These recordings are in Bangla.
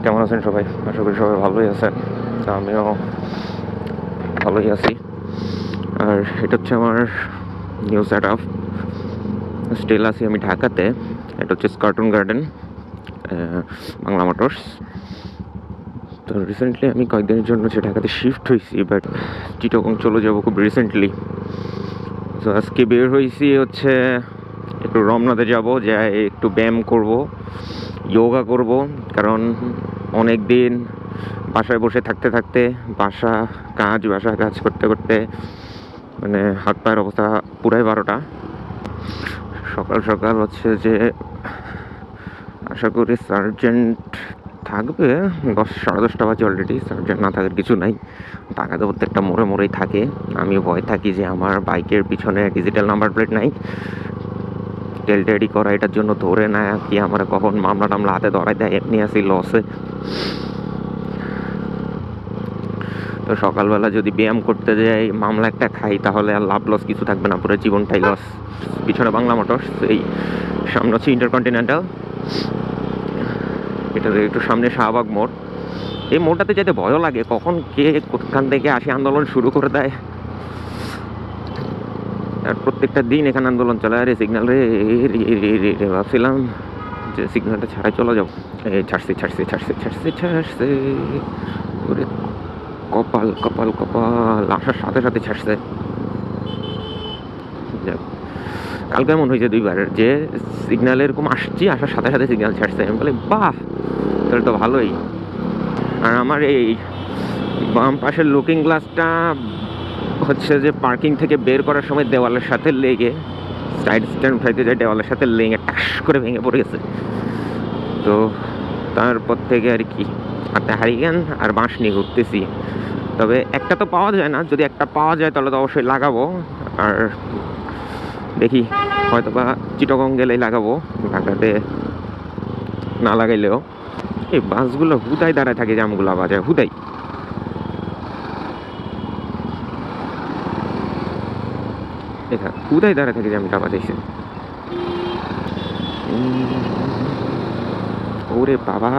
কেমন আছেন সবাই? আশা করি সবাই ভালোই আছেন। তো আমিও ভালোই আছি। আর এটা হচ্ছে আমার নিউ সেট আপ। স্টিল আছি আমি ঢাকাতে। এটা হচ্ছে কার্টুন গার্ডেন, বাংলা মোটরস। তো রিসেন্টলি আমি কয়েকদিনের জন্য হচ্ছে ঢাকাতে শিফট হয়েছি, বাট চিটাগং চলে যাবো খুব রিসেন্টলি। তো আজকে বের হয়েছি হচ্ছে একটু রমনাতে যাব, যাই একটু ব্যায়াম করব, যোগা করব। কারণ অনেক দিন বাসায় বসে থাকতে থাকতে বাসা কাজ করতে করতে মানে হাত পায়ের অবস্থা পুরাই 12টা। সকাল সকাল হচ্ছে যে আশা করি সার্জেন্ট থাকবে, 10 সাড়ে 10টা বাজে অলরেডি। সার্জেন্ট না থাকার কিছু নাই, টাকা তো প্রত্যেকটা মোড়ে মোড়েই থাকে। আমি ভয় থাকি যে আমার বাইকের পিছনে ডিজিটাল নাম্বার প্লেট নাই, টেলটেডি করা, এটার জন্য ধরে না কি আমার কখন মামলা টামলা হাতে ধরাই দেয়, এমনি আসি লসে। তো সকালবেলা যদি ব্যায়াম করতে যাই, মামলা একটা খাই, তাহলে আর লাভ লস কিছু থাকবে না, পুরো জীবনটাই লস। পিছনে বাংলা মোটরস, এই সামনে হচ্ছে ইন্টারকন্টিনেন্টাল, এটার একটু সামনে শাহবাগ মোড়। এই মোড়টাতে যেতে ভয়ও লাগে, কখন কে কোথান থেকে আসি আন্দোলন শুরু করে দেয়। আর প্রত্যেকটা দিন এখানে আন্দোলন চলে। আরে সিগন্যাল রে ভাবছিলাম যে সিগন্যালটা ছাড়াই চলে যাবো। এই ছাড়ছে। ওরে কপাল কপাল কপাল, আসার সাথে সাথে ছাড়ছে। যাক, কালকে এমন হয়েছে দুইবার যে সিগন্যাল এরকম আসছি, আসার সাথে সাথে সিগন্যাল ছাড়ছে। আমি বলি বাহ, তাহলে তো ভালোই। আর আমার এই বাম পাশের লুকিং গ্লাসটা হচ্ছে যে পার্কিং থেকে বের করার সময় দেওয়ালের সাথে লেগে, সাইড স্ট্যান্ড উঠাইতে যায়, দেওয়ালের সাথে লেগে টাস করে ভেঙে পড়ে গেছে। তো তারপর থেকে আর কি হাতে হারিকেন আর বাঁশ নিয়ে ঘুরতেছি। তবে একটা তো পাওয়া যায় না, যদি একটা পাওয়া যায় তাহলে তো অবশ্যই লাগাবো। আর দেখি হয়তো বা চিটাগং গেলেই লাগাবো, ঢাকাতে না লাগাইলেও। এই বাসগুলো হুদাই দাঁড়ায় থাকে, জামগুলা বাজায় হুদাই। দেখা হুদাই দাঁড়ায় থাকে, জামটা বাজাইছে। ওরে বাবা,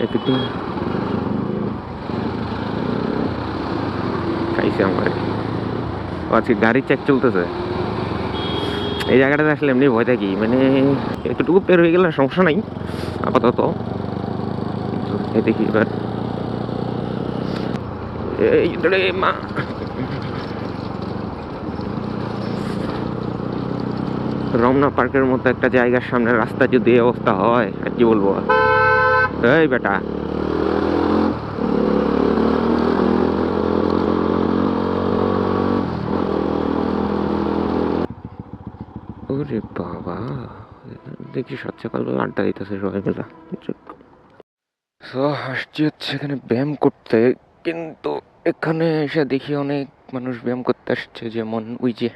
একটু খাইছে আমার। আজকে গাড়ি চেক চলতেছে এই জায়গাটাতে। আসলে এমনি ভয় থাকি, মানে একটুটুকু বের হয়ে গেলে সমস্যা নাই আপাতত। দেখি এবার মা রমনা পার্কের মতো একটা জায়গার সামনে রাস্তা যদি এই অবস্থা হয়, আর কি বলবো। এই বেটা, ওরে বাবা, দেখি সকালবেলা আড্ডা দিতেছে সবাই মিলে। তো আসছি হচ্ছে এখানে ব্যায়াম করতে, কিন্তু এখানে এসে দেখি অনেক মানুষ ব্যায়াম করতে আসছে। যেমন ওই যে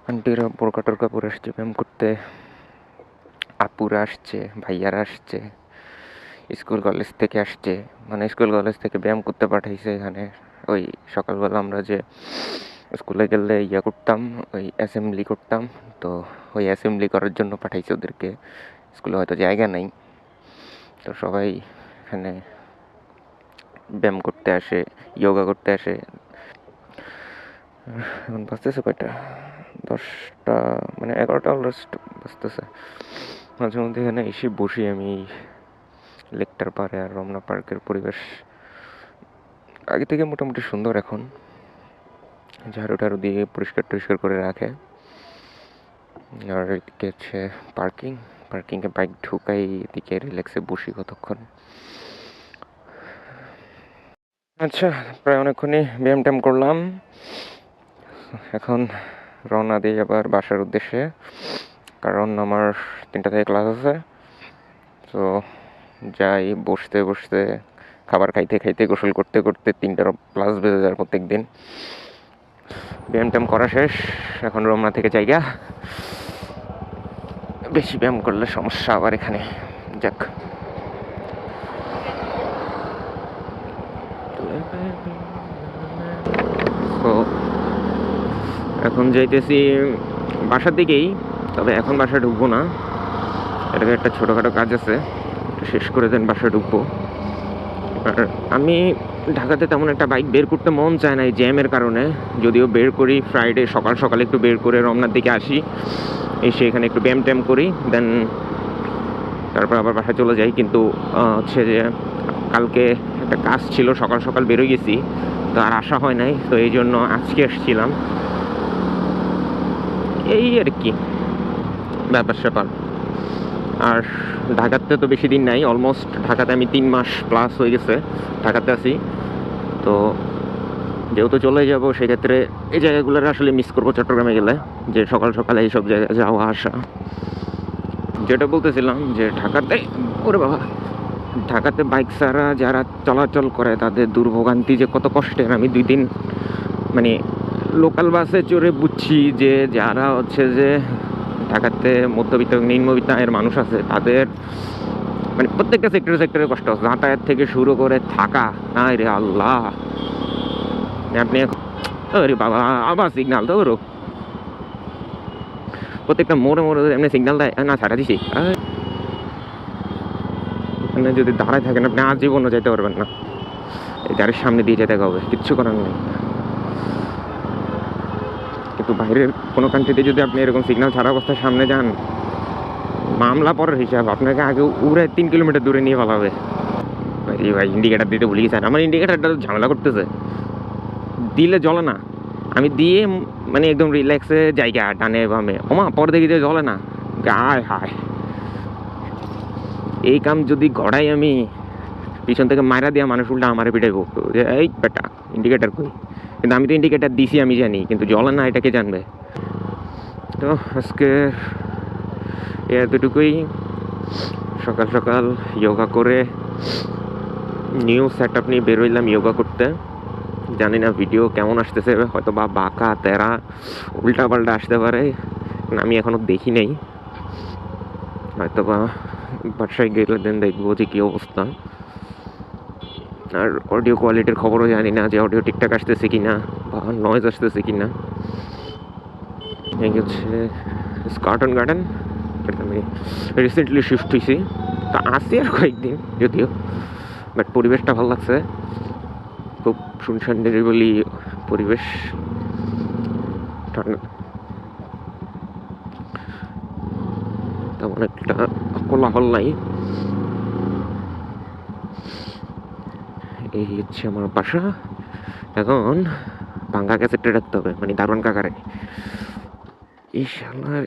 আন্টিরা বোরকা টোরকা পরে আসছে ব্যায়াম করতে, আপুরা আসছে, ভাইয়ারা আসছে, স্কুল কলেজ থেকে আসছে। মানে স্কুল কলেজ থেকে ব্যায়াম করতে পাঠাইছে এখানে। ওই সকালবেলা আমরা যে স্কুলে গেলে ইয়া করতাম, ওই অ্যাসেম্বলি করতাম, তো ওই অ্যাসেম্বলি করার জন্য পাঠাইছে ওদেরকে। স্কুলে হয়তো জায়গা নাই, তো সবাই এখানে ব্যায়াম করতে আসে, যোগা করতে আসে। এখন বাজতেছে কয়টা, 10টা, মানে 11টা অলমোস্ট বাজতেছে। মাঝে মধ্যে এখানে এসে বসি আমি লেকটার পাড়ে। আর রমনা পার্কের পরিবেশ আগে থেকে মোটামুটি সুন্দর এখন, ঝাড়ু টাড়ু দিয়ে পরিষ্কার টরিষ্কার করে রাখে। আর এদিকে হচ্ছে পার্কিংয়ে বাইক ঢুকাই, এদিকে রিল্যাক্সে বসি কতক্ষণ। আচ্ছা, প্রায় অনেকক্ষণই ব্যায়াম ট্যায়াম করলাম। এখন রওনা দিই আবার বাসার উদ্দেশ্যে, কারণ আমার 3টা থেকে ক্লাস আছে। তো যাই, বসতে বসতে খাবার খাইতে খাইতে গোসল করতে করতে 3টার প্লাস বেজে যায় প্রত্যেক দিন। ব্যায়াম ট্যায়াম করা শেষ, এখন রমনা থেকে জায়গা। বেশি ব্যায়াম করলে সমস্যা আবার এখানে। যাক, তো এখন যাইতেছি বাসার দিকেই। তবে এখন বাসায় ঢুকবো না, এটাকে একটা ছোটোখাটো কাজ আছে, শেষ করে দেন বাসায় ঢুকবো। আর আমি ঢাকাতে তেমন একটা বাইক বের করতে মন চায় না এই জ্যামের কারণে। যদিও বের করি ফ্রাইডে সকাল সকালে একটু বের করে রমনার দিকে আসি, এসে এখানে একটু ব্যায়াম ট্যাম করি, দেন তারপর আবার বাসায় চলে যাই। কিন্তু হচ্ছে যে কালকে একটা কাজ ছিল, সকাল সকাল বেরোয় গেছি, তো আর আসা হয় নাই, তো এই জন্য আজকে আসছিলাম। এই আর কি ব্যাপার স্যাপার। আর ঢাকাতে তো বেশি দিন নাই, অলমোস্ট ঢাকাতে আমি 3 মাস প্লাস হয়ে গেছে ঢাকাতে আছি। তো যেহেতু চলে যাব সেক্ষেত্রে এই জায়গাগুলোর আসলে মিস করবো চট্টগ্রামে গেলে, যে সকাল সকালে এইসব জায়গায় যাওয়া আসা। যেটা বলতেছিলাম যে ঢাকাতে, ওরে বাবা, ঢাকাতে বাইক ছাড়া যারা চলাচল করে তাদের দুর্ভোগান্তি যে কত কষ্টের, আমি 2 দিন মানে লোকাল বাসে চড়ে বুঝছি যে যারা হচ্ছে যে ঢাকাতে মধ্যবিত্ত নিম্নবিত্ত আয়ের মানুষ আছে তাদের মানে প্রত্যেকটা সেক্টরে সেক্টরে কষ্ট আছে, যাতায়াত থেকে শুরু করে থাকা। আরে আল্লাহ, আপনি আরে বাবা আবার সিগনাল তো ওরও প্রত্যেকটা মোড়ে মোড়ে এমনি সিগনাল দেয় না, ছাড়া দিছি। এখানে যদি দাঁড়ায় থাকেন আপনি আজীবনও যেতে পারবেন না, এই গাড়ির সামনে দিয়ে যেতে হবে, কিচ্ছু করার নেই। কিন্তু বাইরের কোনো কান্ট্রিতে যদি আপনি এরকম সিগন্যাল ছাড়া অবস্থায় সামনে যান, মামলা পরের হিসাব, আপনাকে আগে উড়ে 3 কিলোমিটার দূরে নিয়ে পালাবে। ভাই ইন্ডিকেটার দিতে ভুলে গেছেন, আমার ইন্ডিকেটারটা ঝামেলা করতেছে, দিলে জ্বলে না। আমি দিয়ে মানে একদম রিল্যাক্সে জায়গা ডানে বামে, ওমা পরে দেখি যে জ্বলে না। হায় হায়, এই কাম যদি গড়াই আমি, পিছন থেকে মারা দিয়া মানুষ উল্টা আমার পিটাইব যে এই বেটা ইন্ডিকেটার কই। কিন্তু আমি তো ইন্ডিকেটার দিছি, আমি জানি, কিন্তু জ্বলে না এটাকে জানবে। তো আজকে এতটুকুই। সকাল সকাল যোগা করে নিউ সেট আপ নিয়ে বেরোইলাম যোগা করতে। জানি না ভিডিও কেমন আসতেছে, হয়তো বা বাঁকা তেরা উল্টা পাল্টা আসতে পারে, আমি এখনো দেখি নাই। হয়তো বা বাসায় গেলে দেন দেখবো যে কী অবস্থা। আর অডিও কোয়ালিটির খবরও জানি না যে অডিও ঠিকঠাক আসতেছে কিনা বা নয়েজ আসতেছে কিনা। এই হচ্ছে স্কটন গার্ডেন, আমি রিসেন্টলি শিফট হয়েছি, তা আসি আর কয়েকদিন যদিও, বাট পরিবেশটা ভালো লাগছে, খুব শুনশান নিরিবিলি পরিবেশ, ঠান্ডা, তেমন একটা কোলাহল নাই। এই হচ্ছে আমার বাসা। এখন ভাঙ্গা ক্যাসেটটা রাখতে হবে, মানে দারুণ কাকারে। এই শালার